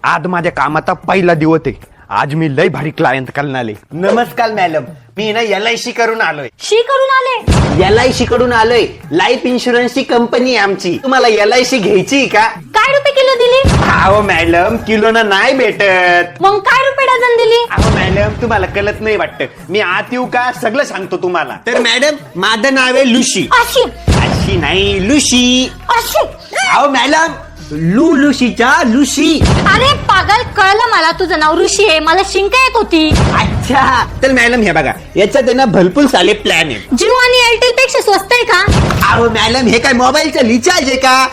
आज माझ्या कामाचा पहिला दिवस आहे. आज मी लय भारी क्लायंट करणार आहे. नमस्कार मॅडम, मी ना LIC करून आलोय. शी करून आले. LIC कडून आलोय. लाईफ इन्शुरन्सची कंपनी आहे आमची. तुम्हाला LIC घ्यायची का? काय रुपये किलो दिली? अहो मॅडम, किलोना नाही भेटत. मग काय रुपये डझन दिली? अहो मॅडम, तुम्हाला कळत नाही वाटतं. मी आत येऊ का? सगळं सांगतो तुम्हाला. तर मॅडम, माझं नाव आहे लुशी. अशी अशी नाही, लुशी. अशी. अहो मॅडम, लुशीच्या लुशी. अरे पागल, कळलं मला तुझं नाव ऋषी आहे. मला शिंक येत होती. अच्छा, तर मॅडम हे बघा, याच्यात आहे ना भरपूर सारे प्लॅन आहेत. जिओ आणि एअरटेल पेक्षा स्वस्त आहे का? अहो मॅडम, हे काय मोबाईलचं रिचार्ज आहे का?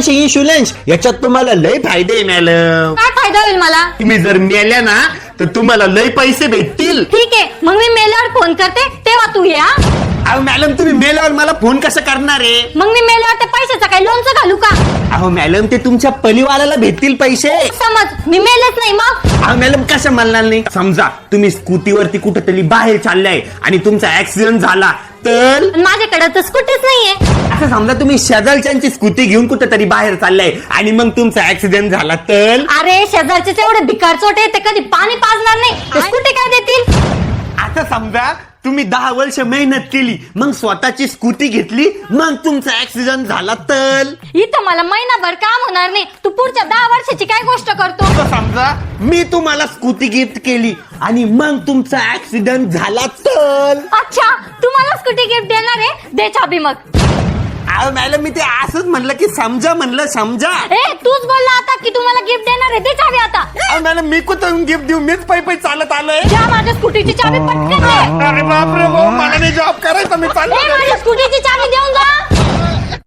इन्शुरन्स याच्यात तुम्हाला लय फायदे आहे मॅडम. काय फायदा होईल मला? तुम्ही जर मेल्या ना तर तुम्हाला लय पैसे भेटतील. ठीक आहे, मग मी मेल्यावर फोन करते तेव्हा तू ये. हा? अहो मॅडम, तुम्ही मेल्यावर मला फोन कसं करणार आहे? मग मी मेल्यावर त्या पैशाचं काय लोणचं घालू का? अहो मॅडम, ते तुमच्या परिवाराला भेटतील पैसे. समज मी मेलेच नाही मग? अहो मॅडम, कसं म्हणणार नाही? समजा तुम्ही स्कूटीवरती कुठेतरी बाहेर चाललाय आणि तुमचा ऍक्सिडेंट झाला तर? माझ्याकडे तर स्कूटीच नाहीये. असं समजा तुम्ही शेजारच्यांची स्कूटी घेऊन कुठेतरी बाहेर चाललाय आणि मग तुमचा ऍक्सिडेंट झाला तर? अरे शेजारचे एवढे भिकार चोटे ते कधी पाणी पाजणार नाही. ते स्कूटी काय देतील? आता समजा तुम्ही 10 वर्ष मेहनत केली, मग स्वतःची स्कूटी घेतली, मग तुमचा ऍक्सिडेंट झाला तर? इथं मला महिनाभर काम होणार नाही. तू पुढच्या 10 वर्षाची काय गोष्ट करतो? आता समजा मी तुम्हाला स्कूटी गिफ्ट केली आणि मग तुमचा ऍक्सिडेंट झाला तर? अच्छा, तू मला स्कूटी गिफ्ट देणार आहे? दे चाबी मग. अहो मॅडम, मी ते असंच म्हणलं की समजा म्हणलं, समजा. ए, तूच बोलला आता की तू मला गिफ्ट देणार आहे. दे चाबी आता. अहो मॅडम, मी कुठून गिफ्ट देऊ? मीच पै चालत आलोय. द्या माझ्या स्कूटीची चाबी पटकन दे. अरे बापरे, मला नाही जॉब करायचा, मी चाललो. ए, माझ्या स्कूटीची चाबी देऊन जा.